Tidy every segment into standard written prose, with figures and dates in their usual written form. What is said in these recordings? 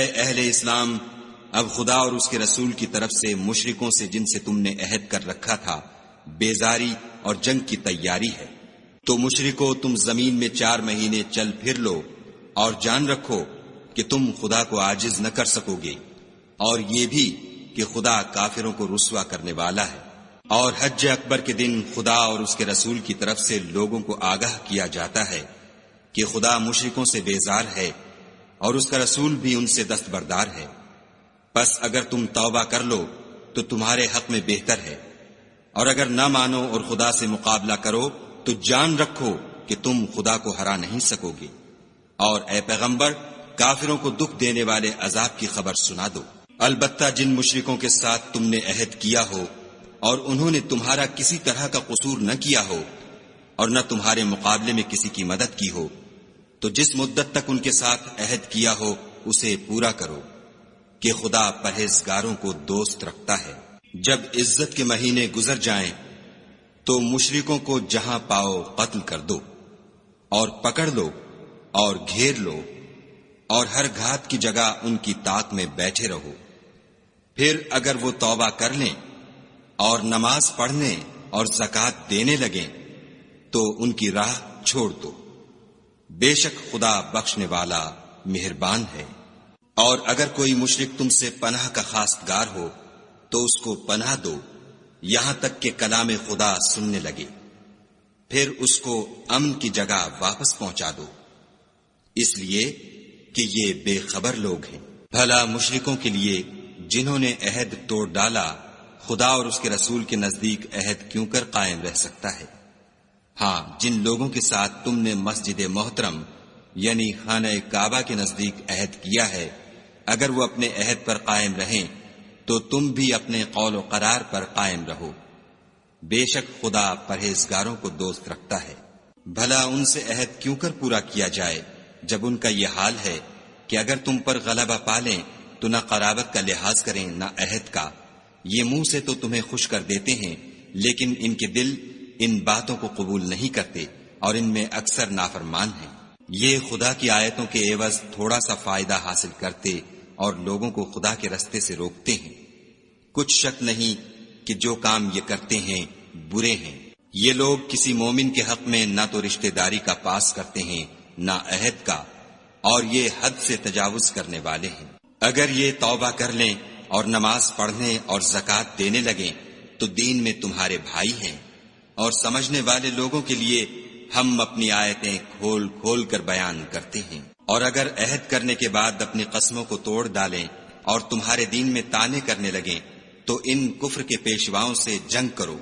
اے اہل اسلام، اب خدا اور اس کے رسول کی طرف سے مشرکوں سے جن سے تم نے عہد کر رکھا تھا بیزاری اور جنگ کی تیاری ہے۔ تو مشرکو، تم زمین میں 4 مہینے چل پھر لو اور جان رکھو کہ تم خدا کو عاجز نہ کر سکو گے، اور یہ بھی کہ خدا کافروں کو رسوا کرنے والا ہے۔ اور حج اکبر کے دن خدا اور اس کے رسول کی طرف سے لوگوں کو آگاہ کیا جاتا ہے کہ خدا مشرکوں سے بیزار ہے اور اس کا رسول بھی ان سے دستبردار ہے۔ پس اگر تم توبہ کر لو تو تمہارے حق میں بہتر ہے، اور اگر نہ مانو اور خدا سے مقابلہ کرو تو جان رکھو کہ تم خدا کو ہرا نہیں سکو گے۔ اور اے پیغمبر، کافروں کو دکھ دینے والے عذاب کی خبر سنا دو۔ البتہ جن مشرکوں کے ساتھ تم نے عہد کیا ہو اور انہوں نے تمہارا کسی طرح کا قصور نہ کیا ہو اور نہ تمہارے مقابلے میں کسی کی مدد کی ہو، تو جس مدت تک ان کے ساتھ عہد کیا ہو اسے پورا کرو، کہ خدا پرہیزگاروں کو دوست رکھتا ہے۔ جب عزت کے مہینے گزر جائیں تو مشرکوں کو جہاں پاؤ قتل کر دو، اور پکڑ لو اور گھیر لو، اور ہر گھات کی جگہ ان کی طاق میں بیٹھے رہو۔ پھر اگر وہ توبہ کر لیں اور نماز پڑھنے اور زکوٰۃ دینے لگیں تو ان کی راہ چھوڑ دو، بے شک خدا بخشنے والا مہربان ہے۔ اور اگر کوئی مشرک تم سے پناہ کا خواستگار ہو تو اس کو پناہ دو یہاں تک کہ کلام خدا سننے لگے، پھر اس کو امن کی جگہ واپس پہنچا دو، اس لیے کہ یہ بے خبر لوگ ہیں۔ بھلا مشرکوں کے لیے جنہوں نے عہد توڑ ڈالا خدا اور اس کے رسول کے نزدیک عہد کیوں کر قائم رہ سکتا ہے؟ ہاں، جن لوگوں کے ساتھ تم نے مسجد محترم یعنی خانہ کعبہ کے نزدیک عہد کیا ہے، اگر وہ اپنے عہد پر قائم رہیں تو تم بھی اپنے قول و قرار پر قائم رہو، بے شک خدا پرہیزگاروں کو دوست رکھتا ہے۔ بھلا ان سے عہد کیوں کر پورا کیا جائے جب ان کا یہ حال ہے کہ اگر تم پر غلبہ پالیں تو نہ قرابت کا لحاظ کریں نہ عہد کا۔ یہ منہ سے تو تمہیں خوش کر دیتے ہیں لیکن ان کے دل ان باتوں کو قبول نہیں کرتے اور ان میں اکثر نافرمان ہیں۔ یہ خدا کی آیتوں کے عوض تھوڑا سا فائدہ حاصل کرتے اور لوگوں کو خدا کے رستے سے روکتے ہیں۔ کچھ شک نہیں کہ جو کام یہ کرتے ہیں برے ہیں۔ یہ لوگ کسی مومن کے حق میں نہ تو رشتہ داری کا پاس کرتے ہیں نہ عہد کا، اور یہ حد سے تجاوز کرنے والے ہیں۔ اگر یہ توبہ کر لیں اور نماز پڑھنے اور زکوٰۃ دینے لگیں تو دین میں تمہارے بھائی ہیں، اور سمجھنے والے لوگوں کے لیے ہم اپنی آیتیں کھول کھول کر بیان کرتے ہیں۔ اور اگر عہد کرنے کے بعد اپنی قسموں کو توڑ ڈالیں اور تمہارے دین میں طعنے کرنے لگیں تو ان کفر کے پیشواؤں سے جنگ کرو،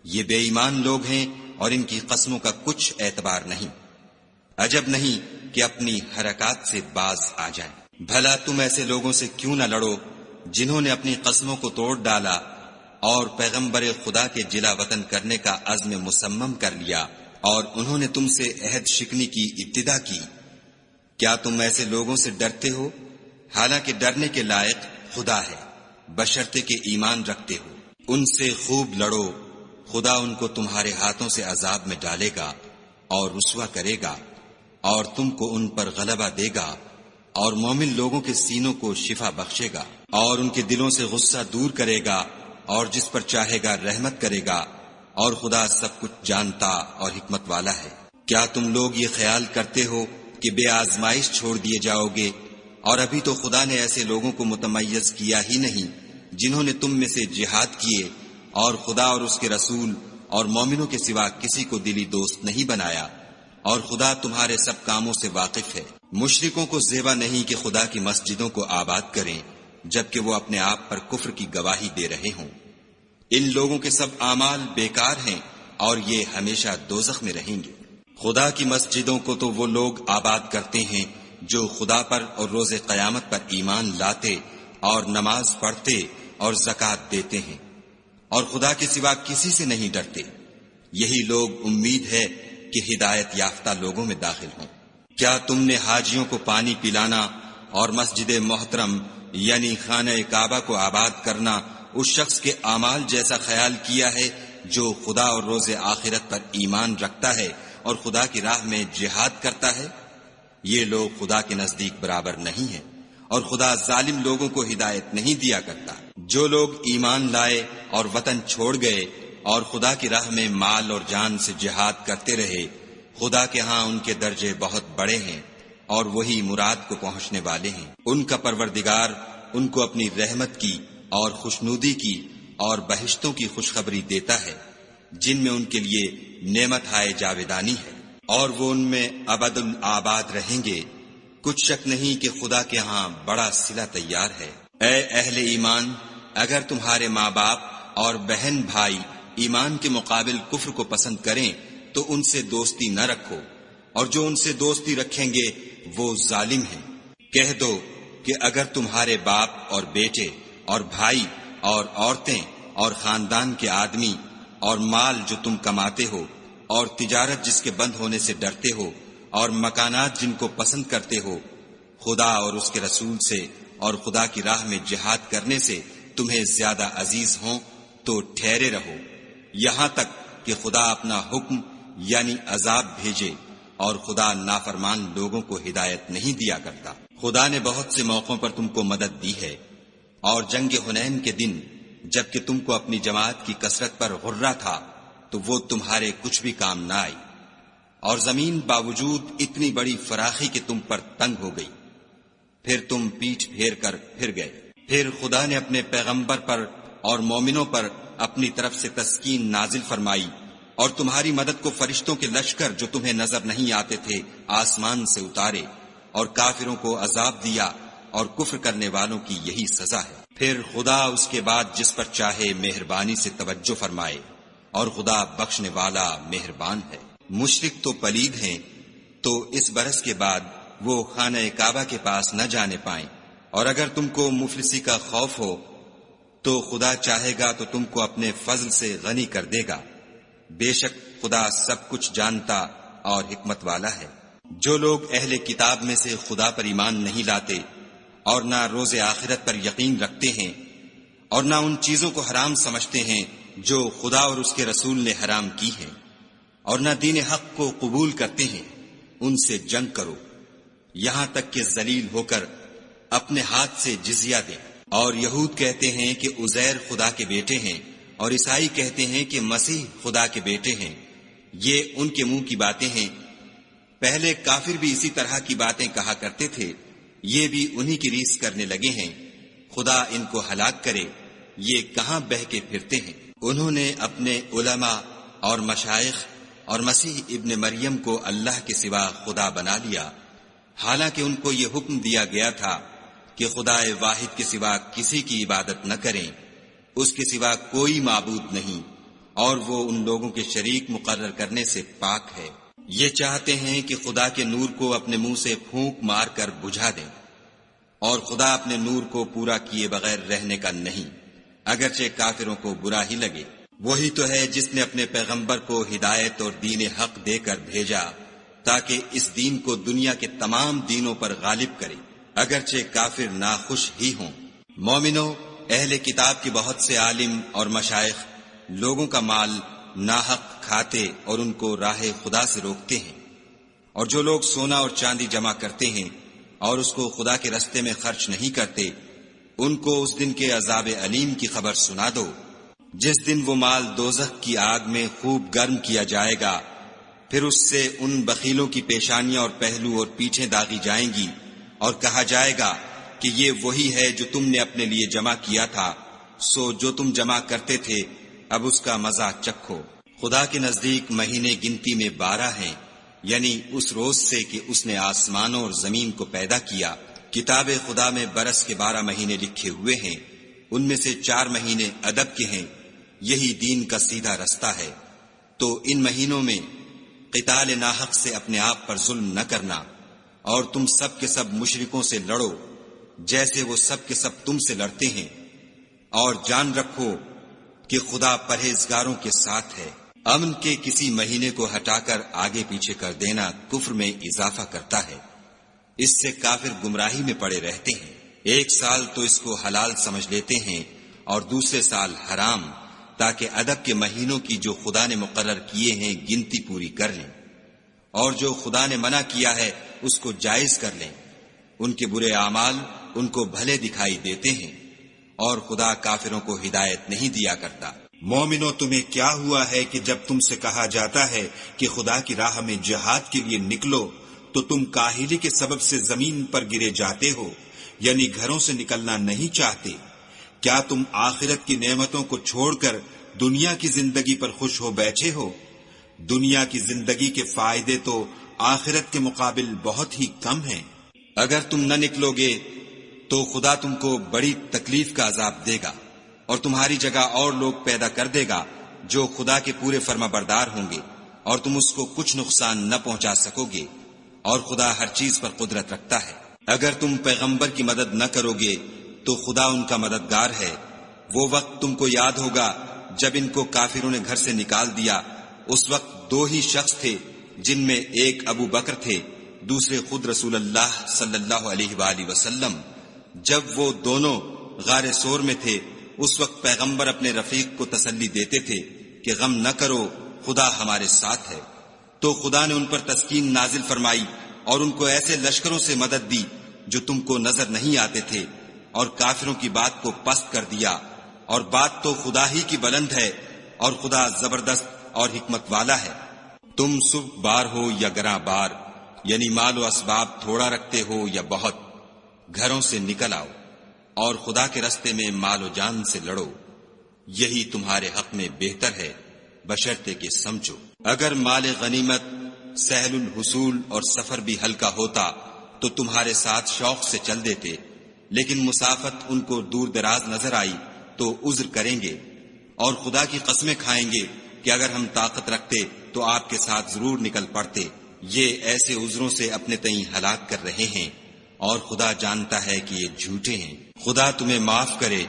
یہ بے ایمان لوگ ہیں اور ان کی قسموں کا کچھ اعتبار نہیں۔ عجب نہیں کہ اپنی حرکات سے باز آ جائیں۔ بھلا تم ایسے لوگوں سے کیوں نہ لڑو جنہوں نے اپنی قسموں کو توڑ ڈالا اور پیغمبر خدا کے جلا وطن کرنے کا عزم مصمم کر لیا، اور انہوں نے تم سے عہد شکنی کی ابتدا کی۔ کیا تم ایسے لوگوں سے ڈرتے ہو؟ حالانکہ ڈرنے کے لائق خدا ہے، بشرطے کہ ایمان رکھتے ہو۔ ان سے خوب لڑو، خدا ان کو تمہارے ہاتھوں سے عذاب میں ڈالے گا اور رسوا کرے گا، اور تم کو ان پر غلبہ دے گا، اور مومن لوگوں کے سینوں کو شفا بخشے گا، اور ان کے دلوں سے غصہ دور کرے گا، اور جس پر چاہے گا رحمت کرے گا، اور خدا سب کچھ جانتا اور حکمت والا ہے۔ کیا تم لوگ یہ خیال کرتے ہو کہ بے آزمائش چھوڑ دیے جاؤ گے؟ اور ابھی تو خدا نے ایسے لوگوں کو متمیز کیا ہی نہیں جنہوں نے تم میں سے جہاد کیے اور خدا اور اس کے رسول اور مومنوں کے سوا کسی کو دلی دوست نہیں بنایا، اور خدا تمہارے سب کاموں سے واقف ہے۔ مشرکوں کو زیبا نہیں کہ خدا کی مسجدوں کو آباد کریں جبکہ وہ اپنے آپ پر کفر کی گواہی دے رہے ہوں۔ ان لوگوں کے سب اعمال بیکار ہیں اور یہ ہمیشہ دوزخ میں رہیں گے۔ خدا کی مسجدوں کو تو وہ لوگ آباد کرتے ہیں جو خدا پر اور روز قیامت پر ایمان لاتے اور نماز پڑھتے اور زکوٰۃ دیتے ہیں، اور خدا کے سوا کسی سے نہیں ڈرتے۔ یہی لوگ امید ہے کہ ہدایت یافتہ لوگوں میں داخل ہوں۔ کیا تم نے حاجیوں کو پانی پلانا اور مسجد محترم یعنی خانہ کعبہ کو آباد کرنا اس شخص کے اعمال جیسا خیال کیا ہے جو خدا اور روز آخرت پر ایمان رکھتا ہے اور خدا کی راہ میں جہاد کرتا ہے؟ یہ لوگ خدا کے نزدیک برابر نہیں ہیں، اور خدا ظالم لوگوں کو ہدایت نہیں دیا کرتا۔ جو لوگ ایمان لائے اور وطن چھوڑ گئے اور خدا کی راہ میں مال اور جان سے جہاد کرتے رہے، خدا کے ہاں ان کے درجے بہت بڑے ہیں اور وہی مراد کو پہنچنے والے ہیں۔ ان کا پروردگار ان کو اپنی رحمت کی اور خوشنودی کی اور بہشتوں کی خوشخبری دیتا ہے، جن میں ان کے لیے نعمت ہائے جاویدانی ہے، اور وہ ان میں ابد الآباد رہیں گے۔ کچھ شک نہیں کہ خدا کے ہاں بڑا صلہ تیار ہے۔ اے اہل ایمان، اگر تمہارے ماں باپ اور بہن بھائی ایمان کے مقابل کفر کو پسند کریں تو ان سے دوستی نہ رکھو، اور جو ان سے دوستی رکھیں گے وہ ظالم ہیں۔ کہہ دو کہ اگر تمہارے باپ اور بیٹے اور بھائی اور عورتیں اور خاندان کے آدمی اور مال جو تم کماتے ہو اور تجارت جس کے بند ہونے سے ڈرتے ہو اور مکانات جن کو پسند کرتے ہو، خدا اور اس کے رسول سے اور خدا کی راہ میں جہاد کرنے سے تمہیں زیادہ عزیز ہوں تو ٹھہرے رہو، یہاں تک کہ خدا اپنا حکم یعنی عذاب بھیجے، اور خدا نافرمان لوگوں کو ہدایت نہیں دیا کرتا۔ خدا نے بہت سے موقعوں پر تم کو مدد دی ہے، اور جنگ حنین کے دن جبکہ تم کو اپنی جماعت کی کثرت پر غرہ تھا تو وہ تمہارے کچھ بھی کام نہ آئی، اور زمین باوجود اتنی بڑی فراخی کہ تم پر تنگ ہو گئی، پھر تم پیٹھ پھیر کر پھر گئے۔ پھر خدا نے اپنے پیغمبر پر اور مومنوں پر اپنی طرف سے تسکین نازل فرمائی، اور تمہاری مدد کو فرشتوں کے لشکر جو تمہیں نظر نہیں آتے تھے آسمان سے اتارے، اور کافروں کو عذاب دیا، اور کفر کرنے والوں کی یہی سزا ہے۔ پھر خدا اس کے بعد جس پر چاہے مہربانی سے توجہ فرمائے، اور خدا بخشنے والا مہربان ہے۔ مشرک تو پلید ہیں، تو اس برس کے بعد وہ خانہ کعبہ کے پاس نہ جانے پائیں، اور اگر تم کو مفلسی کا خوف ہو تو خدا چاہے گا تو تم کو اپنے فضل سے غنی کر دے گا، بے شک خدا سب کچھ جانتا اور حکمت والا ہے۔ جو لوگ اہل کتاب میں سے خدا پر ایمان نہیں لاتے اور نہ روز آخرت پر یقین رکھتے ہیں، اور نہ ان چیزوں کو حرام سمجھتے ہیں جو خدا اور اس کے رسول نے حرام کی ہیں، اور نہ دین حق کو قبول کرتے ہیں، ان سے جنگ کرو یہاں تک کہ ذلیل ہو کر اپنے ہاتھ سے جزیہ دیں۔ اور یہود کہتے ہیں کہ عزیر خدا کے بیٹے ہیں، اور عیسائی کہتے ہیں کہ مسیح خدا کے بیٹے ہیں، یہ ان کے منہ کی باتیں ہیں۔ پہلے کافر بھی اسی طرح کی باتیں کہا کرتے تھے، یہ بھی انہی کی ریس کرنے لگے ہیں، خدا ان کو ہلاک کرے، یہ کہاں بہہ کے پھرتے ہیں۔ انہوں نے اپنے علماء اور مشائخ اور مسیح ابن مریم کو اللہ کے سوا خدا بنا لیا، حالانکہ ان کو یہ حکم دیا گیا تھا کہ خدا واحد کے سوا کسی کی عبادت نہ کریں، اس کے سوا کوئی معبود نہیں، اور وہ ان لوگوں کے شریک مقرر کرنے سے پاک ہے۔ یہ چاہتے ہیں کہ خدا کے نور کو اپنے منہ سے پھونک مار کر بجھا دیں، اور خدا اپنے نور کو پورا کیے بغیر رہنے کا نہیں، اگرچہ کافروں کو برا ہی لگے۔ وہی تو ہے جس نے اپنے پیغمبر کو ہدایت اور دین حق دے کر بھیجا تاکہ اس دین کو دنیا کے تمام دینوں پر غالب کرے، اگرچہ کافر ناخوش ہی ہوں۔ مومنو، اہل کتاب کے بہت سے عالم اور مشائخ لوگوں کا مال ناحق کھاتے اور ان کو راہ خدا سے روکتے ہیں، اور جو لوگ سونا اور چاندی جمع کرتے ہیں اور اس کو خدا کے رستے میں خرچ نہیں کرتے، ان کو اس دن کے عذاب علیم کی خبر سنا دو، جس دن وہ مال دوزخ کی آگ میں خوب گرم کیا جائے گا، پھر اس سے ان بخیلوں کی پیشانیاں اور پہلو اور پیٹھیں داغی جائیں گی، اور کہا جائے گا کہ یہ وہی ہے جو تم نے اپنے لیے جمع کیا تھا، سو جو تم جمع کرتے تھے اب اس کا مزہ چکھو۔ خدا کے نزدیک مہینے گنتی میں 12 ہیں، یعنی اس روز سے کہ اس نے آسمانوں اور زمین کو پیدا کیا۔ کتاب خدا میں برس کے 12 مہینے لکھے ہوئے ہیں، ان میں سے 4 مہینے ادب کے ہیں، یہی دین کا سیدھا رستہ ہے۔ تو ان مہینوں میں قتال ناحق سے اپنے آپ پر ظلم نہ کرنا، اور تم سب کے سب مشرکوں سے لڑو جیسے وہ سب کے سب تم سے لڑتے ہیں، اور جان رکھو کہ خدا پرہیزگاروں کے ساتھ ہے۔ امن کے کسی مہینے کو ہٹا کر آگے پیچھے کر دینا کفر میں اضافہ کرتا ہے، اس سے کافر گمراہی میں پڑے رہتے ہیں۔ ایک سال تو اس کو حلال سمجھ لیتے ہیں اور دوسرے سال حرام، تاکہ ادب کے مہینوں کی جو خدا نے مقرر کیے ہیں گنتی پوری کر لیں، اور جو خدا نے منع کیا ہے اس کو جائز کر لیں۔ ان کے برے اعمال ان کو بھلے دکھائی دیتے ہیں، اور خدا کافروں کو ہدایت نہیں دیا کرتا۔ مومنو، تمہیں کیا ہوا ہے کہ جب تم سے کہا جاتا ہے کہ خدا کی راہ میں جہاد کے لیے نکلو تو تم کاہلی کے سبب سے زمین پر گرے جاتے ہو، یعنی گھروں سے نکلنا نہیں چاہتے؟ کیا تم آخرت کی نعمتوں کو چھوڑ کر دنیا کی زندگی پر خوش ہو بیٹھے ہو؟ دنیا کی زندگی کے فائدے تو آخرت کے مقابل بہت ہی کم ہیں۔ اگر تم نہ نکلو گے تو خدا تم کو بڑی تکلیف کا عذاب دے گا، اور تمہاری جگہ اور لوگ پیدا کر دے گا جو خدا کے پورے فرما بردار ہوں گے، اور تم اس کو کچھ نقصان نہ پہنچا سکو گے، اور خدا ہر چیز پر قدرت رکھتا ہے۔ اگر تم پیغمبر کی مدد نہ کرو گے تو خدا ان کا مددگار ہے۔ وہ وقت تم کو یاد ہوگا جب ان کو کافروں نے گھر سے نکال دیا، اس وقت دو ہی شخص تھے، جن میں ایک ابو بکر تھے، دوسرے خود رسول اللہ صلی اللہ علیہ وآلہ وسلم۔ جب وہ دونوں غار سور میں تھے، اس وقت پیغمبر اپنے رفیق کو تسلی دیتے تھے کہ غم نہ کرو، خدا ہمارے ساتھ ہے۔ تو خدا نے ان پر تسکین نازل فرمائی اور ان کو ایسے لشکروں سے مدد دی جو تم کو نظر نہیں آتے تھے، اور کافروں کی بات کو پست کر دیا، اور بات تو خدا ہی کی بلند ہے، اور خدا زبردست اور حکمت والا ہے۔ تم سبک بار ہو یا گراں بار، یعنی مال و اسباب تھوڑا رکھتے ہو یا بہت، گھروں سے نکل آؤ اور خدا کے رستے میں مال و جان سے لڑو، یہی تمہارے حق میں بہتر ہے، بشرطے کہ سمجھو۔ اگر مال غنیمت سہل الحصول اور سفر بھی ہلکا ہوتا تو تمہارے ساتھ شوق سے چل دیتے، لیکن مسافت ان کو دور دراز نظر آئی تو عذر کریں گے، اور خدا کی قسمیں کھائیں گے کہ اگر ہم طاقت رکھتے تو آپ کے ساتھ ضرور نکل پڑتے۔ یہ ایسے عذروں سے اپنے تئیں ہلاک کر رہے ہیں، اور خدا جانتا ہے کہ یہ جھوٹے ہیں۔ خدا تمہیں معاف کرے،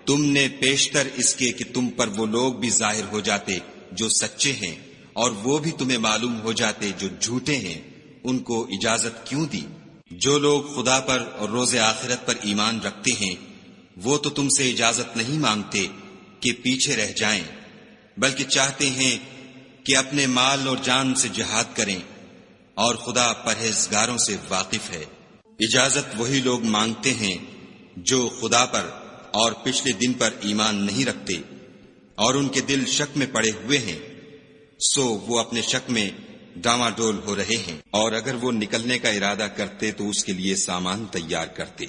تم نے پیشتر اس کے کہ تم پر وہ لوگ بھی ظاہر ہو جاتے جو سچے ہیں، اور وہ بھی تمہیں معلوم ہو جاتے جو جھوٹے ہیں، ان کو اجازت کیوں دی؟ جو لوگ خدا پر اور روز آخرت پر ایمان رکھتے ہیں وہ تو تم سے اجازت نہیں مانگتے کہ پیچھے رہ جائیں، بلکہ چاہتے ہیں کہ اپنے مال اور جان سے جہاد کریں، اور خدا پرہیزگاروں سے واقف ہے۔ اجازت وہی لوگ مانگتے ہیں جو خدا پر اور پچھلے دن پر ایمان نہیں رکھتے، اور ان کے دل شک میں پڑے ہوئے ہیں، سو وہ اپنے شک میں ڈاواں ڈول ہو رہے ہیں۔ اور اگر وہ نکلنے کا ارادہ کرتے تو اس کے لیے سامان تیار کرتے،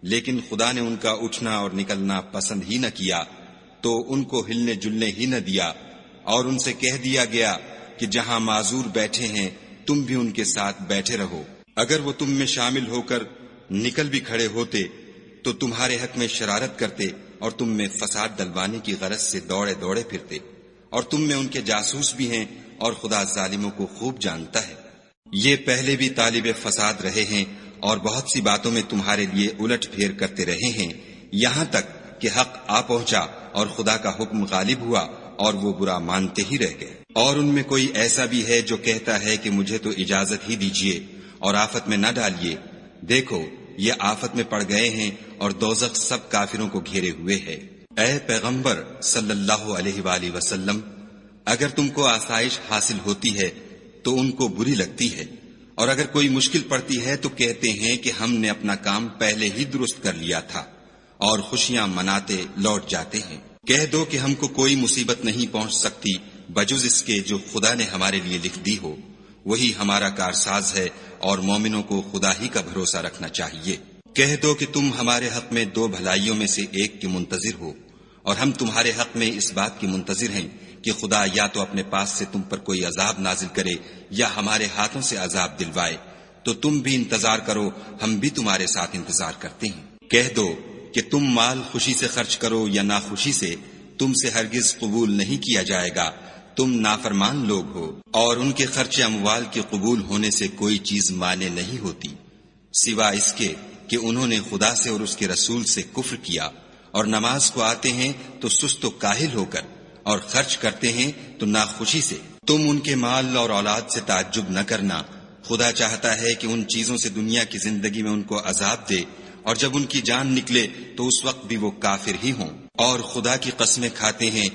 لیکن خدا نے ان کا اٹھنا اور نکلنا پسند ہی نہ کیا، تو ان کو ہلنے جلنے ہی نہ دیا، اور ان سے کہہ دیا گیا کہ جہاں معذور بیٹھے ہیں تم بھی ان کے ساتھ بیٹھے رہو۔ اگر وہ تم میں شامل ہو کر نکل بھی کھڑے ہوتے تو تمہارے حق میں شرارت کرتے اور تم میں فساد ڈلوانے کی غرض سے دوڑے دوڑے پھرتے، اور تم میں ان کے جاسوس بھی ہیں، اور خدا ظالموں کو خوب جانتا ہے۔ یہ پہلے بھی طالب فساد رہے ہیں اور بہت سی باتوں میں تمہارے لیے الٹ پھیر کرتے رہے ہیں، یہاں تک کہ حق آ پہنچا اور خدا کا حکم غالب ہوا اور وہ برا مانتے ہی رہ گئے۔ اور ان میں کوئی ایسا بھی ہے جو کہتا ہے کہ مجھے تو اجازت ہی دیجیے اور آفت میں نہ ڈالیے، دیکھو یہ آفت میں پڑ گئے ہیں اور دوزخ سب کافروں کو گھیرے ہوئے ہے۔ اے پیغمبر صلی اللہ علیہ وآلہ وسلم، اگر تم کو آسائش حاصل ہوتی ہے تو ان کو بری لگتی ہے، اور اگر کوئی مشکل پڑتی ہے تو کہتے ہیں کہ ہم نے اپنا کام پہلے ہی درست کر لیا تھا، اور خوشیاں مناتے لوٹ جاتے ہیں۔ کہہ دو کہ ہم کو کوئی مصیبت نہیں پہنچ سکتی بجز اس کے جو خدا نے ہمارے لیے لکھ دی ہو، وہی ہمارا کارساز ہے، اور مومنوں کو خدا ہی کا بھروسہ رکھنا چاہیے۔ کہہ دو کہ تم ہمارے حق میں دو بھلائیوں میں سے ایک کے منتظر ہو، اور ہم تمہارے حق میں اس بات کی منتظر ہیں کہ خدا یا تو اپنے پاس سے تم پر کوئی عذاب نازل کرے یا ہمارے ہاتھوں سے عذاب دلوائے، تو تم بھی انتظار کرو، ہم بھی تمہارے ساتھ انتظار کرتے ہیں۔ کہہ دو کہ تم مال خوشی سے خرچ کرو یا ناخوشی سے، تم سے ہرگز قبول نہیں کیا جائے گا، تم نافرمان لوگ ہو، اور ان کے خرچ اموال کے قبول ہونے سے کوئی چیز مانے نہیں ہوتی سوا اس کے کہ انہوں نے خدا سے اور اس کے رسول سے کفر کیا، اور نماز کو آتے ہیں تو سست و کاہل ہو کر، اور خرچ کرتے ہیں تو ناخوشی سے۔ تم ان کے مال اور اولاد سے تعجب نہ کرنا، خدا چاہتا ہے کہ ان چیزوں سے دنیا کی زندگی میں ان کو عذاب دے، اور جب ان کی جان نکلے تو اس وقت بھی وہ کافر ہی ہوں، اور خدا کی قسمیں کھاتے ہیں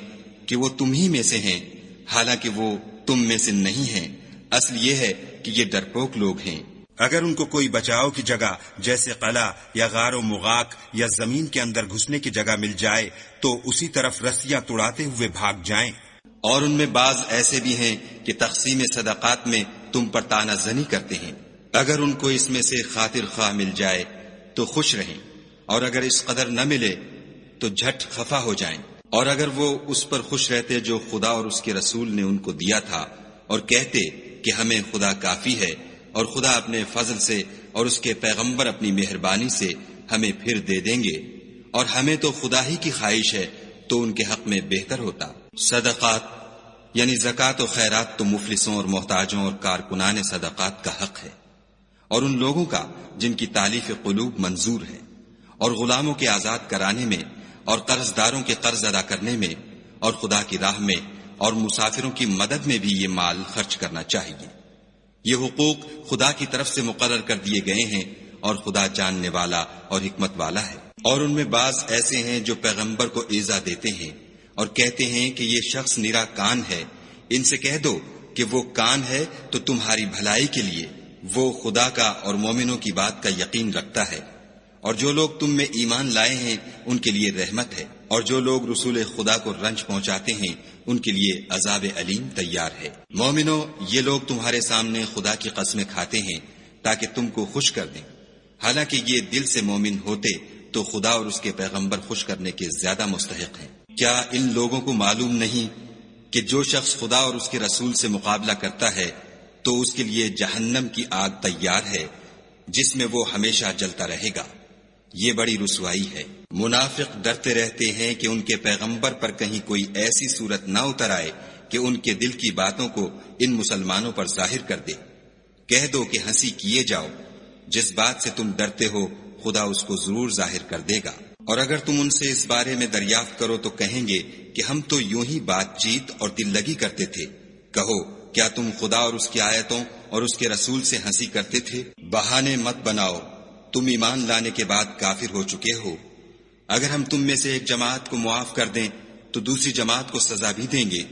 کہ وہ تم ہی میں سے ہیں، حالانکہ وہ تم میں سے نہیں ہیں، اصل یہ ہے کہ یہ ڈرپوک لوگ ہیں۔ اگر ان کو کوئی بچاؤ کی جگہ جیسے قلعہ یا غار و مغاک یا زمین کے اندر گھسنے کی جگہ مل جائے تو اسی طرف رسیاں توڑاتے ہوئے بھاگ جائیں۔ اور ان میں بعض ایسے بھی ہیں کہ تقسیم صدقات میں تم پر طعنہ زنی کرتے ہیں۔ اگر ان کو اس میں سے خاطر خواہ مل جائے تو خوش رہیں، اور اگر اس قدر نہ ملے تو جھٹ خفا ہو جائیں۔ اور اگر وہ اس پر خوش رہتے جو خدا اور اس کے رسول نے ان کو دیا تھا، اور کہتے کہ ہمیں خدا کافی ہے، اور خدا اپنے فضل سے اور اس کے پیغمبر اپنی مہربانی سے ہمیں پھر دے دیں گے، اور ہمیں تو خدا ہی کی خواہش ہے، تو ان کے حق میں بہتر ہوتا۔ صدقات یعنی زکوٰۃ و خیرات تو مفلسوں اور محتاجوں اور کارکنان صدقات کا حق ہے، اور ان لوگوں کا جن کی تالیف قلوب منظور ہے، اور غلاموں کے آزاد کرانے میں، اور قرض داروں کے قرض ادا کرنے میں، اور خدا کی راہ میں اور مسافروں کی مدد میں بھی یہ مال خرچ کرنا چاہیے۔ یہ حقوق خدا کی طرف سے مقرر کر دیے گئے ہیں، اور خدا جاننے والا اور حکمت والا ہے۔ اور ان میں بعض ایسے ہیں جو پیغمبر کو ایذا دیتے ہیں اور کہتے ہیں کہ یہ شخص نرا کان ہے۔ ان سے کہہ دو کہ وہ کان ہے تو تمہاری بھلائی کے لیے، وہ خدا کا اور مومنوں کی بات کا یقین رکھتا ہے، اور جو لوگ تم میں ایمان لائے ہیں ان کے لیے رحمت ہے، اور جو لوگ رسول خدا کو رنج پہنچاتے ہیں ان کے لیے عذاب علیم تیار ہے۔ مومنو، یہ لوگ تمہارے سامنے خدا کی قسمیں کھاتے ہیں تاکہ تم کو خوش کر دیں، حالانکہ یہ دل سے مومن ہوتے تو خدا اور اس کے پیغمبر خوش کرنے کے زیادہ مستحق ہیں۔ کیا ان لوگوں کو معلوم نہیں کہ جو شخص خدا اور اس کے رسول سے مقابلہ کرتا ہے تو اس کے لیے جہنم کی آگ تیار ہے جس میں وہ ہمیشہ جلتا رہے گا؟ یہ بڑی رسوائی ہے۔ منافق ڈرتے رہتے ہیں کہ ان کے پیغمبر پر کہیں کوئی ایسی صورت نہ اتر آئے کہ ان کے دل کی باتوں کو ان مسلمانوں پر ظاہر کر دے۔ کہہ دو کہ ہنسی کیے جاؤ، جس بات سے تم ڈرتے ہو خدا اس کو ضرور ظاہر کر دے گا۔ اور اگر تم ان سے اس بارے میں دریافت کرو تو کہیں گے کہ ہم تو یوں ہی بات چیت اور دل لگی کرتے تھے۔ کہو، کیا تم خدا اور اس کی آیتوں اور اس کے رسول سے ہنسی کرتے تھے؟ بہانے مت بناؤ، تم ایمان لانے کے بعد کافر ہو چکے ہو۔ اگر ہم تم میں سے ایک جماعت کو معاف کر دیں تو دوسری جماعت کو سزا بھی دیں گے،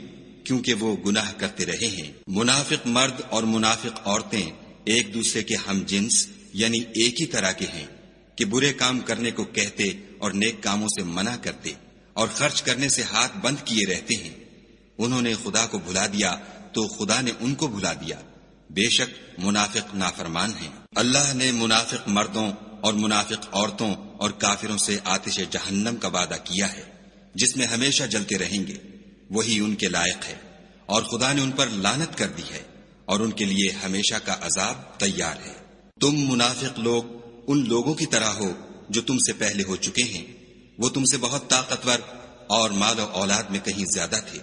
کیونکہ وہ گناہ کرتے رہے ہیں۔ منافق مرد اور منافق عورتیں ایک دوسرے کے ہم جنس یعنی ایک ہی طرح کے ہیں کہ برے کام کرنے کو کہتے اور نیک کاموں سے منع کرتے اور خرچ کرنے سے ہاتھ بند کیے رہتے ہیں۔ انہوں نے خدا کو بھلا دیا تو خدا نے ان کو بھلا دیا، بے شک منافق نافرمان ہیں۔ اللہ نے منافق مردوں اور منافق عورتوں اور کافروں سے آتش جہنم کا وعدہ کیا ہے جس میں ہمیشہ جلتے رہیں گے، وہی ان کے لائق ہے، اور خدا نے ان پر لعنت کر دی ہے اور ان کے لیے ہمیشہ کا عذاب تیار ہے۔ تم منافق لوگ ان لوگوں کی طرح ہو جو تم سے پہلے ہو چکے ہیں، وہ تم سے بہت طاقتور اور مال و اولاد میں کہیں زیادہ تھے،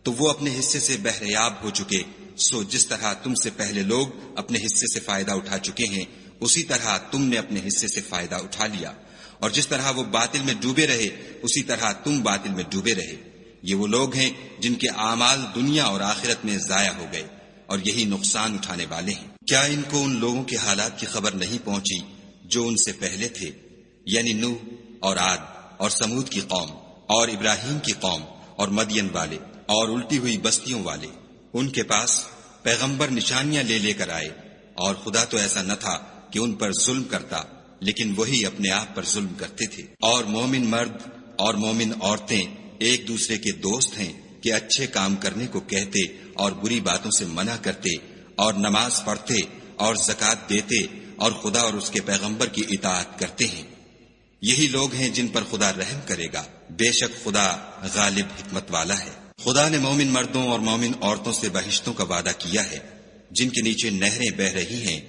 تو وہ اپنے حصے سے بہریاب ہو چکے۔ سو جس طرح تم سے پہلے لوگ اپنے حصے سے فائدہ اٹھا چکے ہیں، اسی طرح تم نے اپنے حصے سے فائدہ اٹھا لیا، اور جس طرح وہ باطل میں ڈوبے رہے اسی طرح تم باطل میں ڈوبے رہے۔ یہ وہ لوگ ہیں جن کے اعمال دنیا اور آخرت میں ضائع ہو گئے، اور یہی نقصان اٹھانے والے ہیں۔ کیا ان کو ان لوگوں کے حالات کی خبر نہیں پہنچی جو ان سے پہلے تھے، یعنی نوح اور عاد اور سمود کی قوم اور ابراہیم کی قوم اور مدین والے اور الٹی ہوئی بستیوں والے؟ ان کے پاس پیغمبر نشانیاں لے لے کر آئے، اور خدا تو ایسا نہ تھا کہ ان پر ظلم کرتا، لیکن وہی اپنے آپ پر ظلم کرتے تھے۔ اور مومن مرد اور مومن عورتیں ایک دوسرے کے دوست ہیں کہ اچھے کام کرنے کو کہتے اور بری باتوں سے منع کرتے، اور نماز پڑھتے اور زکوٰۃ دیتے اور خدا اور اس کے پیغمبر کی اطاعت کرتے ہیں۔ یہی لوگ ہیں جن پر خدا رحم کرے گا، بے شک خدا غالب حکمت والا ہے۔ خدا نے مومن مردوں اور مومن عورتوں سے بہشتوں کا وعدہ کیا ہے جن کے نیچے نہریں بہہ رہی ہیں،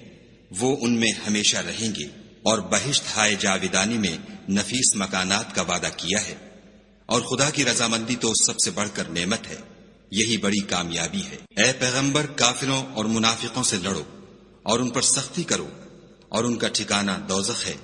وہ ان میں ہمیشہ رہیں گے، اور بہشت ہائے جاویدانی میں نفیس مکانات کا وعدہ کیا ہے۔ اور خدا کی رضامندی تو سب سے بڑھ کر نعمت ہے، یہی بڑی کامیابی ہے۔ اے پیغمبر، کافروں اور منافقوں سے لڑو اور ان پر سختی کرو، اور ان کا ٹھکانہ دوزخ ہے،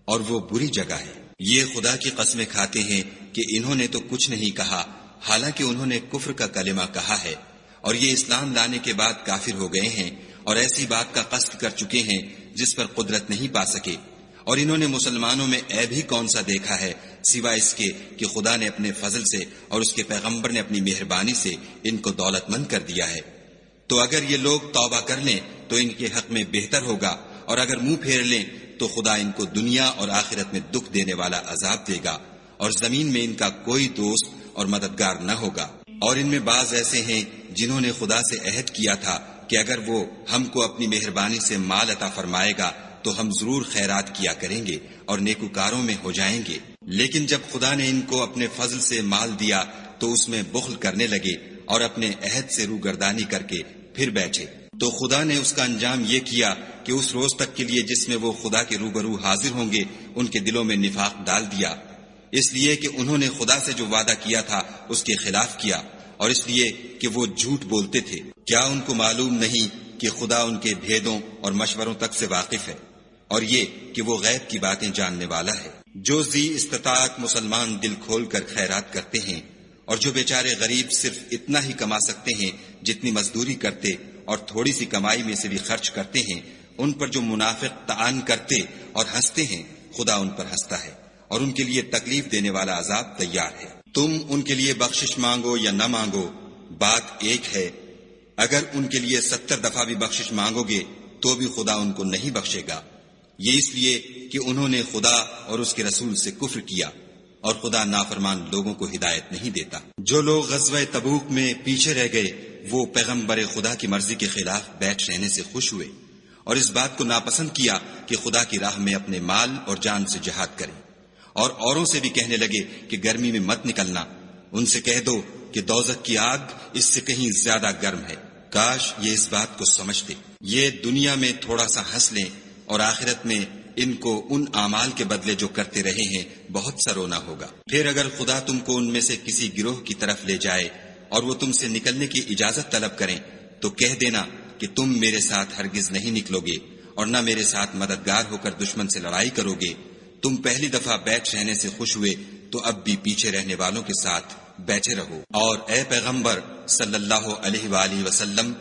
اور وہ بری جگہ ہے۔ یہ خدا کی قسمیں کھاتے ہیں کہ انہوں نے تو کچھ نہیں کہا، حالانکہ انہوں نے کفر کا کلمہ کہا ہے، اور یہ اسلام لانے کے بعد کافر ہو گئے ہیں اور ایسی بات کا قصد کر چکے ہیں جس پر قدرت نہیں پا سکے۔ اور انہوں نے مسلمانوں میں عیب ہی کون سا دیکھا ہے سوائے اس کے کہ خدا نے اپنے فضل سے اور اس کے پیغمبر نے اپنی مہربانی سے ان کو دولت مند کر دیا ہے۔ تو اگر یہ لوگ توبہ کر لیں تو ان کے حق میں بہتر ہوگا، اور اگر منہ پھیر لیں تو خدا ان کو دنیا اور آخرت میں دکھ دینے والا عذاب دے گا، اور زمین میں ان کا کوئی دوست اور مددگار نہ ہوگا۔ اور ان میں بعض ایسے ہیں جنہوں نے خدا سے عہد کیا تھا کہ اگر وہ ہم کو اپنی مہربانی سے مال عطا فرمائے گا تو ہم ضرور خیرات کیا کریں گے اور نیکوکاروں میں ہو جائیں گے، لیکن جب خدا نے ان کو اپنے فضل سے مال دیا تو اس میں بخل کرنے لگے اور اپنے عہد سے روگردانی کر کے پھر بیٹھے۔ تو خدا نے اس کا انجام یہ کیا کہ اس روز تک کے لیے جس میں وہ خدا کے روبرو حاضر ہوں گے ان کے دلوں میں نفاق ڈال دیا، اس لیے کہ انہوں نے خدا سے جو وعدہ کیا تھا اس کے خلاف کیا، اور اس لیے کہ وہ جھوٹ بولتے تھے۔ کیا ان کو معلوم نہیں کہ خدا ان کے بھیدوں اور مشوروں تک سے واقف ہے، اور یہ کہ وہ غیب کی باتیں جاننے والا ہے۔ جو ذی استطاعت مسلمان دل کھول کر خیرات کرتے ہیں، اور جو بیچارے غریب صرف اتنا ہی کما سکتے ہیں جتنی مزدوری کرتے اور تھوڑی سی کمائی میں سے بھی خرچ کرتے ہیں، ان پر جو منافق طعن کرتے اور ہنستے ہیں، خدا ان پر ہنستا ہے اور ان کے لیے تکلیف دینے والا عذاب تیار ہے۔ تم ان کے لیے بخشش مانگو یا نہ مانگو، بات ایک ہے۔ اگر ان کے لیے 70 دفعہ بھی بخشش مانگو گے تو بھی خدا ان کو نہیں بخشے گا، یہ اس لیے کہ انہوں نے خدا اور اس کے رسول سے کفر کیا، اور خدا نافرمان لوگوں کو ہدایت نہیں دیتا۔ جو لوگ غزوہ تبوک میں پیچھے رہ گئے وہ پیغمبر خدا کی مرضی کے خلاف بیٹھ رہنے سے خوش ہوئے، اور اس بات کو ناپسند کیا کہ خدا کی راہ میں اپنے مال اور جان سے جہاد کریں، اور اوروں سے بھی کہنے لگے کہ گرمی میں مت نکلنا۔ ان سے کہہ دو کہ دوزخ کی آگ اس سے کہیں زیادہ گرم ہے۔ کاش یہ اس بات کو سمجھتے۔ یہ دنیا میں تھوڑا سا ہنس لیں اور آخرت میں ان کو ان اعمال کے بدلے جو کرتے رہے ہیں بہت سا رونا ہوگا۔ پھر اگر خدا تم کو ان میں سے کسی گروہ کی طرف لے جائے اور وہ تم سے نکلنے کی اجازت طلب کریں تو کہہ دینا کہ تم میرے ساتھ ہرگز نہیں نکلو گے اور نہ میرے ساتھ مددگار ہو کر دشمن سے لڑائی کرو گے۔ تم پہلی دفعہ بیٹھ رہنے سے خوش ہوئے تو اب بھی پیچھے رہنے والوں کے ساتھ بیٹھے رہو۔ اور اے پیغمبر صلی اللہ علیہ وآلہ وسلم،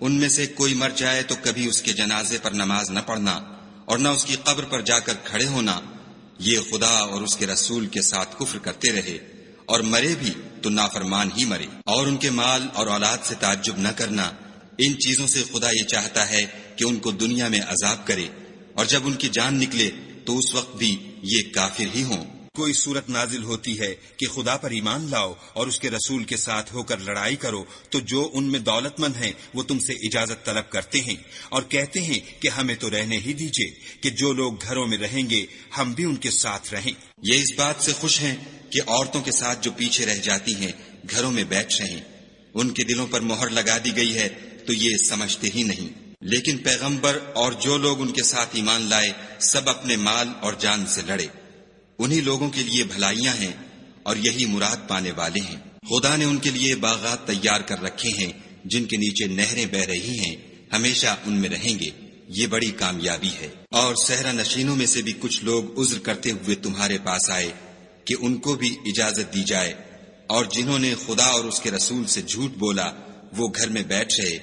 ان میں سے کوئی مر جائے تو کبھی اس کے جنازے پر نماز نہ پڑھنا اور نہ اس کی قبر پر جا کر کھڑے ہونا، یہ خدا اور اس کے رسول کے ساتھ کفر کرتے رہے، اور مرے بھی تو نافرمان ہی مرے۔ اور ان کے مال اور اولاد سے تعجب نہ کرنا، ان چیزوں سے خدا یہ چاہتا ہے کہ ان کو دنیا میں عذاب کرے، اور جب ان کی جان نکلے تو اس وقت بھی یہ کافر ہی ہوں۔ کوئی صورت نازل ہوتی ہے کہ خدا پر ایمان لاؤ اور اس کے رسول کے ساتھ ہو کر لڑائی کرو، تو جو ان میں دولت مند ہیں وہ تم سے اجازت طلب کرتے ہیں اور کہتے ہیں کہ ہمیں تو رہنے ہی دیجئے، کہ جو لوگ گھروں میں رہیں گے ہم بھی ان کے ساتھ رہیں۔ یہ اس بات سے خوش ہیں کہ عورتوں کے ساتھ جو پیچھے رہ جاتی ہیں گھروں میں بیٹھ رہیں، ان کے دلوں پر مہر لگا دی گئی ہے تو یہ سمجھتے ہی نہیں۔ لیکن پیغمبر اور جو لوگ ان کے ساتھ ایمان لائے سب اپنے مال اور جان سے لڑے، انہی لوگوں کے لیے بھلائیاں ہیں اور یہی مراد پانے والے ہیں۔ خدا نے ان کے لیے باغات تیار کر رکھے ہیں جن کے نیچے نہریں بہ رہی ہیں، ہمیشہ ان میں رہیں گے، یہ بڑی کامیابی ہے۔ اور صحرا نشینوں میں سے بھی کچھ لوگ عذر کرتے ہوئے تمہارے پاس آئے کہ ان کو بھی اجازت دی جائے، اور جنہوں نے خدا اور اس کے رسول سے جھوٹ بولا وہ گھر میں بیٹھ رہے،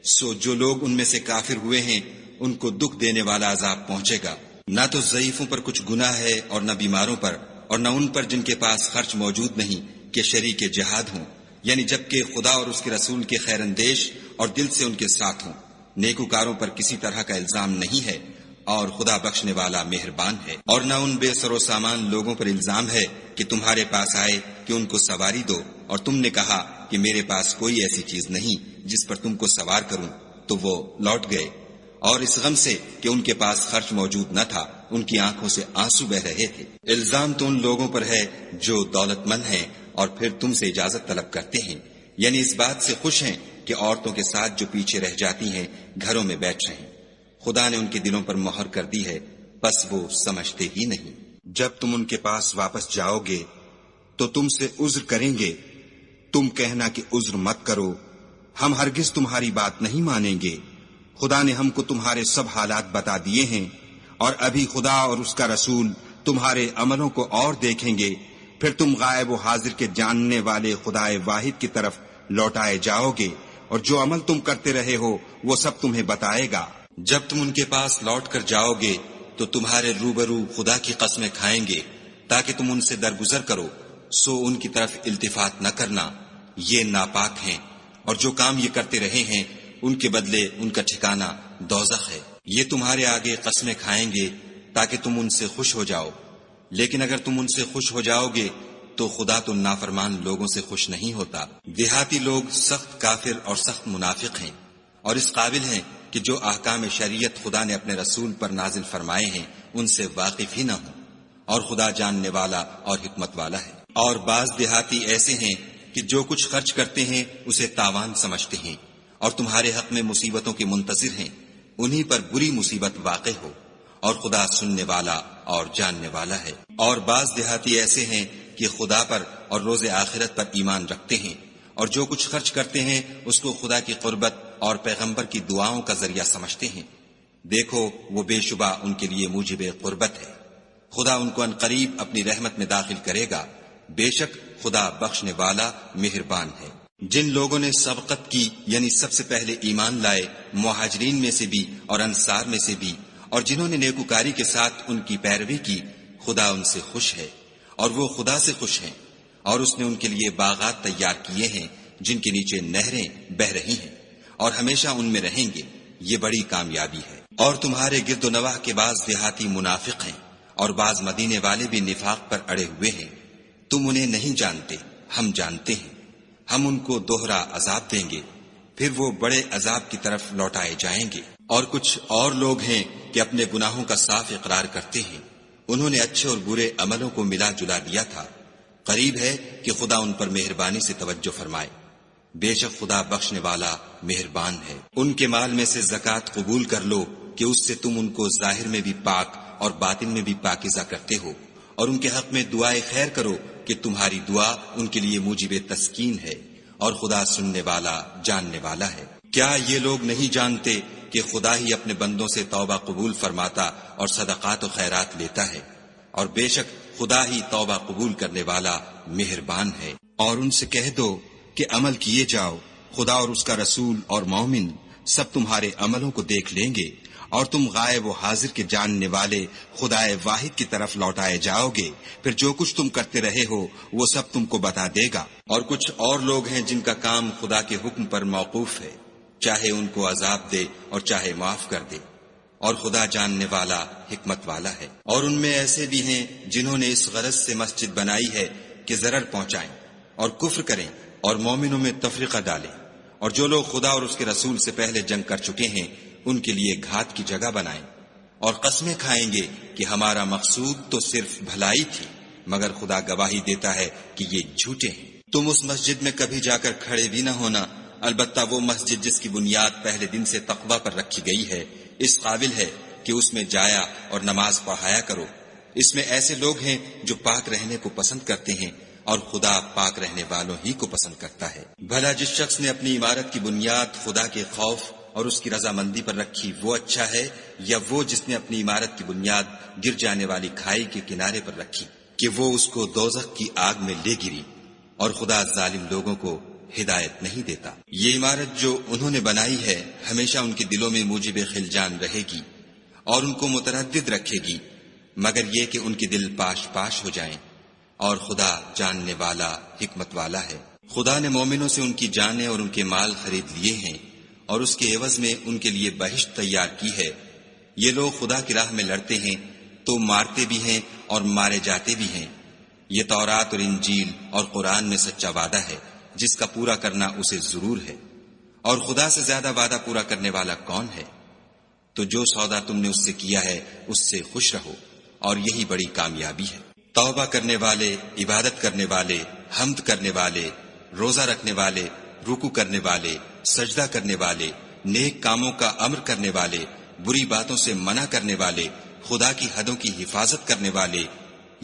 سو جو لوگ ان میں سے کافر ہوئے ہیں ان کو دکھ دینے والا عذاب پہنچے گا۔ نہ تو ضعیفوں پر کچھ گناہ ہے اور نہ بیماروں پر، اور نہ ان پر جن کے پاس خرچ موجود نہیں کہ شریک جہاد ہوں، یعنی جبکہ خدا اور اس کے رسول کے خیر اندیش اور دل سے ان کے ساتھ ہوں۔ نیکوکاروں پر کسی طرح کا الزام نہیں ہے، اور خدا بخشنے والا مہربان ہے۔ اور نہ ان بے سر و سامان لوگوں پر الزام ہے کہ تمہارے پاس آئے کہ ان کو سواری دو، اور تم نے کہا کہ میرے پاس کوئی ایسی چیز نہیں جس پر تم کو سوار کروں، تو وہ لوٹ گئے، اور اس غم سے کہ ان کے پاس خرچ موجود نہ تھا ان کی آنکھوں سے آنسو بہ رہے تھے۔ الزام تو ان لوگوں پر ہے جو دولت مند ہیں اور پھر تم سے اجازت طلب کرتے ہیں، یعنی اس بات سے خوش ہیں کہ عورتوں کے ساتھ جو پیچھے رہ جاتی ہیں گھروں میں بیٹھ رہیں۔ خدا نے ان کے دلوں پر مہر کر دی ہے، بس وہ سمجھتے ہی نہیں۔ جب تم ان کے پاس واپس جاؤ گے تو تم سے عذر کریں گے، تم کہنا کہ عذر مت کرو، ہم ہرگز تمہاری بات نہیں مانیں گے۔ خدا نے ہم کو تمہارے سب حالات بتا دیے ہیں، اور ابھی خدا اور اس کا رسول تمہارے عملوں کو اور دیکھیں گے، پھر تم غائب و حاضر کے جاننے والے خدائے واحد کی طرف لوٹائے جاؤ گے، اور جو عمل تم کرتے رہے ہو وہ سب تمہیں بتائے گا۔ جب تم ان کے پاس لوٹ کر جاؤ گے تو تمہارے روبرو خدا کی قسمیں کھائیں گے تاکہ تم ان سے درگزر کرو، سو ان کی طرف التفات نہ کرنا، یہ ناپاک ہیں، اور جو کام یہ کرتے رہے ہیں ان کے بدلے ان کا ٹھکانہ دوزخ ہے۔ یہ تمہارے آگے قسمیں کھائیں گے تاکہ تم ان سے خوش ہو جاؤ، لیکن اگر تم ان سے خوش ہو جاؤ گے تو خدا تو نافرمان لوگوں سے خوش نہیں ہوتا۔ دیہاتی لوگ سخت کافر اور سخت منافق ہیں، اور اس قابل ہیں کہ جو احکام شریعت خدا نے اپنے رسول پر نازل فرمائے ہیں ان سے واقف ہی نہ ہوں، اور خدا جاننے والا اور حکمت والا ہے۔ اور بعض دیہاتی ایسے ہیں کہ جو کچھ خرچ کرتے ہیں اسے تاوان سمجھتے ہیں، اور تمہارے حق میں مصیبتوں کے منتظر ہیں، انہی پر بری مصیبت واقع ہو، اور خدا سننے والا اور جاننے والا ہے۔ اور بعض دیہاتی ایسے ہیں کہ خدا پر اور روز آخرت پر ایمان رکھتے ہیں، اور جو کچھ خرچ کرتے ہیں اس کو خدا کی قربت اور پیغمبر کی دعاؤں کا ذریعہ سمجھتے ہیں۔ دیکھو وہ بے شبہ ان کے لیے موجب قربت ہے، خدا ان کو عنقریب اپنی رحمت میں داخل کرے گا، بے شک خدا بخشنے والا مہربان ہے۔ جن لوگوں نے سبقت کی یعنی سب سے پہلے ایمان لائے، مہاجرین میں سے بھی اور انصار میں سے بھی، اور جنہوں نے نیکوکاری کے ساتھ ان کی پیروی کی، خدا ان سے خوش ہے اور وہ خدا سے خوش ہیں، اور اس نے ان کے لیے باغات تیار کیے ہیں جن کے نیچے نہریں بہہ رہی ہیں، اور ہمیشہ ان میں رہیں گے، یہ بڑی کامیابی ہے۔ اور تمہارے گرد و نواح کے بعض دیہاتی منافق ہیں، اور بعض مدینے والے بھی نفاق پر اڑے ہوئے ہیں، تم انہیں نہیں جانتے، ہم جانتے ہیں، ہم ان کو دوہرا عذاب دیں گے، پھر وہ بڑے عذاب کی طرف لوٹائے جائیں گے۔ اور کچھ اور لوگ ہیں کہ اپنے گناہوں کا صاف اقرار کرتے ہیں، انہوں نے اچھے اور برے عملوں کو ملا جلا دیا تھا، قریب ہے کہ خدا ان پر مہربانی سے توجہ فرمائے، بے شک خدا بخشنے والا مہربان ہے۔ ان کے مال میں سے زکوٰۃ قبول کر لو کہ اس سے تم ان کو ظاہر میں بھی پاک اور باطن میں بھی پاکیزہ کرتے ہو، اور ان کے حق میں دعائے خیر کرو کہ تمہاری دعا ان کے لیے موجب تسکین ہے، اور خدا سننے والا جاننے والا ہے۔ کیا یہ لوگ نہیں جانتے کہ خدا ہی اپنے بندوں سے توبہ قبول فرماتا اور صدقات و خیرات لیتا ہے، اور بے شک خدا ہی توبہ قبول کرنے والا مہربان ہے۔ اور ان سے کہہ دو کہ عمل کیے جاؤ، خدا اور اس کا رسول اور مومن سب تمہارے عملوں کو دیکھ لیں گے، اور تم غائب و حاضر کے جاننے والے خدا واحد کی طرف لوٹائے جاؤ گے، پھر جو کچھ تم کرتے رہے ہو وہ سب تم کو بتا دے گا۔ اور کچھ اور لوگ ہیں جن کا کام خدا کے حکم پر موقوف ہے، چاہے ان کو عذاب دے اور چاہے معاف کر دے، اور خدا جاننے والا حکمت والا ہے۔ اور ان میں ایسے بھی ہیں جنہوں نے اس غرض سے مسجد بنائی ہے کہ ضرر پہنچائیں اور کفر کریں اور مومنوں میں تفرقہ ڈالیں، اور جو لوگ خدا اور اس کے رسول سے پہلے جنگ کر چکے ہیں ان کے لیے گھات کی جگہ بنائیں، اور قسمیں کھائیں گے کہ ہمارا مقصود تو صرف بھلائی تھی، مگر خدا گواہی دیتا ہے کہ یہ جھوٹے ہیں۔ تم اس مسجد میں کبھی جا کر کھڑے بھی نہ ہونا، البتہ وہ مسجد جس کی بنیاد پہلے دن سے تقوی پر رکھی گئی ہے اس قابل ہے کہ اس میں جایا اور نماز پڑھایا کرو۔ اس میں ایسے لوگ ہیں جو پاک رہنے کو پسند کرتے ہیں، اور خدا پاک رہنے والوں ہی کو پسند کرتا ہے۔ بھلا جس شخص نے اپنی عمارت کی بنیاد خدا کے خوف اور اس کی رضامندی پر رکھی وہ اچھا ہے، یا وہ جس نے اپنی عمارت کی بنیاد گر جانے والی کھائی کے کنارے پر رکھی کہ وہ اس کو دوزخ کی آگ میں لے گری، اور خدا ظالم لوگوں کو ہدایت نہیں دیتا۔ یہ عمارت جو انہوں نے بنائی ہے ہمیشہ ان کے دلوں میں موجب خلجان رہے گی اور ان کو متردد رکھے گی، مگر یہ کہ ان کے دل پاش پاش ہو جائیں، اور خدا جاننے والا حکمت والا ہے۔ خدا نے مومنوں سے ان کی جانیں اور ان کے مال خرید لیے ہیں، اور اس کے عوض میں ان کے لیے بہشت تیار کی ہے۔ یہ لوگ خدا کی راہ میں لڑتے ہیں تو مارتے بھی ہیں اور مارے جاتے بھی ہیں۔ یہ تورات اور انجیل اور قرآن میں سچا وعدہ ہے جس کا پورا کرنا اسے ضرور ہے، اور خدا سے زیادہ وعدہ پورا کرنے والا کون ہے؟ تو جو سودا تم نے اس سے کیا ہے اس سے خوش رہو، اور یہی بڑی کامیابی ہے۔ توبہ کرنے والے، عبادت کرنے والے، حمد کرنے والے، روزہ رکھنے والے، رکوع کرنے والے، سجدہ کرنے والے، نیک کاموں کا امر کرنے والے، بری باتوں سے منع کرنے والے، خدا کی حدوں کی حفاظت کرنے والے،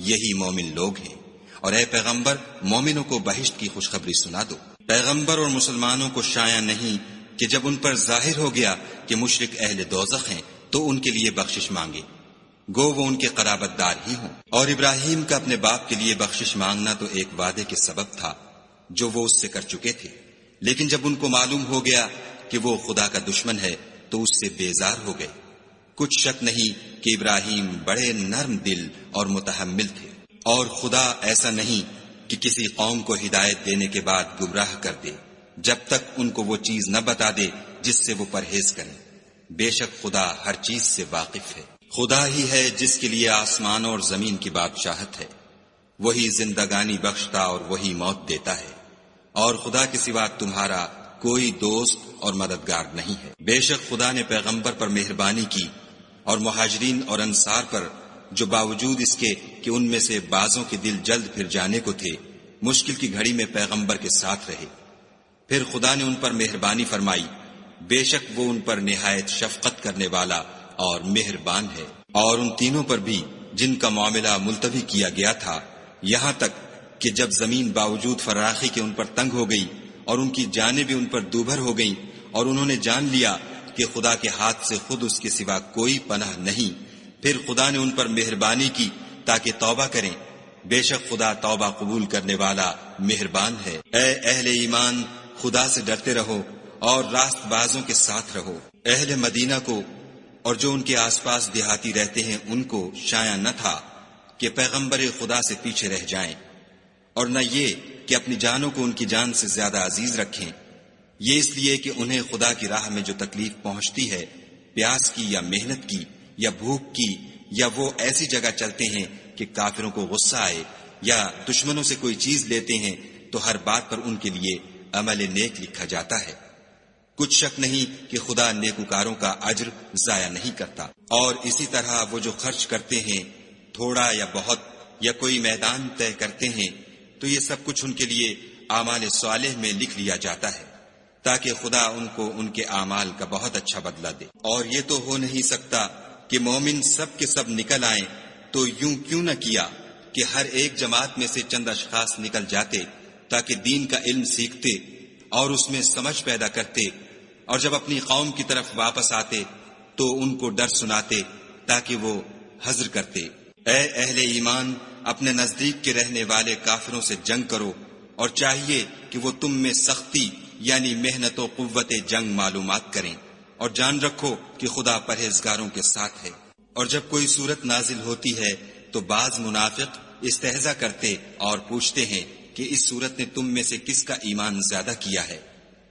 یہی مومن لوگ ہیں۔ اور اے پیغمبر مومنوں کو بہشت کی خوشخبری سنا دو۔ پیغمبر اور مسلمانوں کو شایع نہیں کہ جب ان پر ظاہر ہو گیا کہ مشرک اہل دوزخ ہیں تو ان کے لیے بخشش مانگے، گو وہ ان کے قرابت دار ہی ہوں۔ اور ابراہیم کا اپنے باپ کے لیے بخشش مانگنا تو ایک وعدے کے سبب تھا جو وہ اس سے کر چکے تھے، لیکن جب ان کو معلوم ہو گیا کہ وہ خدا کا دشمن ہے تو اس سے بیزار ہو گئے۔ کچھ شک نہیں کہ ابراہیم بڑے نرم دل اور متحمل تھے، اور خدا ایسا نہیں کہ کسی قوم کو ہدایت دینے کے بعد گمراہ کر دے جب تک ان کو وہ چیز نہ بتا دے جس سے وہ پرہیز کریں۔ بے شک خدا ہر چیز سے واقف ہے۔ خدا ہی ہے جس کے لیے آسمانوں اور زمین کی بادشاہت ہے، وہی زندگانی بخشتا اور وہی موت دیتا ہے، اور خدا کے سوا تمہارا کوئی دوست اور مددگار نہیں ہے۔ بے شک خدا نے پیغمبر پر مہربانی کی اور مہاجرین اور انصار پر، جو باوجود اس کے کہ ان میں سے بعضوں کے دل جلد پھر جانے کو تھے، مشکل کی گھڑی میں پیغمبر کے ساتھ رہے۔ پھر خدا نے ان پر مہربانی فرمائی، بے شک وہ ان پر نہایت شفقت کرنے والا اور مہربان ہے۔ اور ان تینوں پر بھی جن کا معاملہ ملتوی کیا گیا تھا، یہاں تک کہ جب زمین باوجود فراخی کے ان پر تنگ ہو گئی اور ان کی جانیں بھی ان پر دوبھر ہو گئیں، اور انہوں نے جان لیا کہ خدا کے ہاتھ سے خود اس کے سوا کوئی پناہ نہیں، پھر خدا نے ان پر مہربانی کی تاکہ توبہ کریں۔ بے شک خدا توبہ قبول کرنے والا مہربان ہے۔ اے اہل ایمان، خدا سے ڈرتے رہو اور راست بازوں کے ساتھ رہو۔ اہل مدینہ کو اور جو ان کے آس پاس دیہاتی رہتے ہیں ان کو شایع نہ تھا کہ پیغمبر خدا سے پیچھے رہ جائیں، اور نہ یہ کہ اپنی جانوں کو ان کی جان سے زیادہ عزیز رکھیں، یہ اس لیے کہ انہیں خدا کی راہ میں جو تکلیف پہنچتی ہے، پیاس کی یا محنت کی یا بھوک کی، یا وہ ایسی جگہ چلتے ہیں کہ کافروں کو غصہ آئے، یا دشمنوں سے کوئی چیز لیتے ہیں تو ہر بات پر ان کے لیے عمل نیک لکھا جاتا ہے۔ کچھ شک نہیں کہ خدا نیکوکاروں کا اجر ضائع نہیں کرتا۔ اور اسی طرح وہ جو خرچ کرتے ہیں، تھوڑا یا بہت، یا کوئی میدان طے کرتے ہیں، تو یہ سب کچھ ان کے لیے اعمال صالح میں لکھ لیا جاتا ہے، تاکہ خدا ان کو ان کے اعمال کا بہت اچھا بدلہ دے۔ اور یہ تو ہو نہیں سکتا کہ مومن سب کے سب نکل آئیں، تو یوں کیوں نہ کیا کہ ہر ایک جماعت میں سے چند اشخاص نکل جاتے تاکہ دین کا علم سیکھتے اور اس میں سمجھ پیدا کرتے، اور جب اپنی قوم کی طرف واپس آتے تو ان کو ڈر سناتے تاکہ وہ حذر کرتے۔ اے اہل ایمان، اپنے نزدیک کے رہنے والے کافروں سے جنگ کرو، اور چاہیے کہ وہ تم میں سختی یعنی محنت و قوت جنگ معلومات کریں، اور جان رکھو کہ خدا پرہیزگاروں کے ساتھ ہے۔ اور جب کوئی صورت نازل ہوتی ہے تو بعض منافق استہزا کرتے اور پوچھتے ہیں کہ اس صورت نے تم میں سے کس کا ایمان زیادہ کیا ہے؟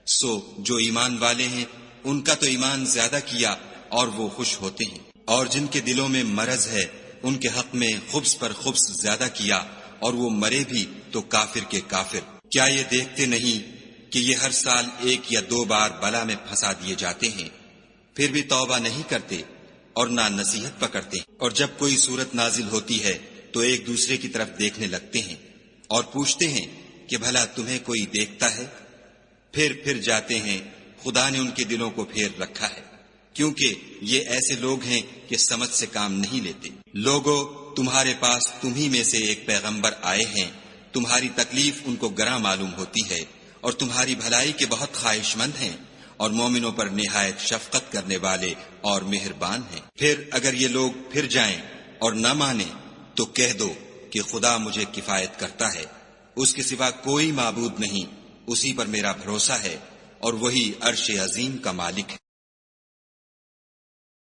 سو جو ایمان والے ہیں ان کا تو ایمان زیادہ کیا اور وہ خوش ہوتے ہیں، اور جن کے دلوں میں مرض ہے ان کے حق میں خبث پر خبث زیادہ کیا، اور وہ مرے بھی تو کافر کے کافر۔ کیا یہ دیکھتے نہیں کہ یہ ہر سال 1 یا 2 بار بلا میں پھنسا دیے جاتے ہیں، پھر بھی توبہ نہیں کرتے اور نہ نصیحت پکڑتے؟ اور جب کوئی صورت نازل ہوتی ہے تو ایک دوسرے کی طرف دیکھنے لگتے ہیں اور پوچھتے ہیں کہ بھلا تمہیں کوئی دیکھتا ہے؟ پھر جاتے ہیں، خدا نے ان کے دلوں کو پھیر رکھا ہے، کیونکہ یہ ایسے لوگ ہیں کہ سمجھ سے کام نہیں لیتے۔ لوگو، تمہارے پاس تمہیں میں سے ایک پیغمبر آئے ہیں، تمہاری تکلیف ان کو گراں معلوم ہوتی ہے، اور تمہاری بھلائی کے بہت خواہش مند ہیں، اور مومنوں پر نہایت شفقت کرنے والے اور مہربان ہیں۔ پھر اگر یہ لوگ پھر جائیں اور نہ مانیں تو کہہ دو کہ خدا مجھے کفایت کرتا ہے، اس کے سوا کوئی معبود نہیں، اسی پر میرا بھروسہ ہے، اور وہی عرش عظیم کا مالک ہے۔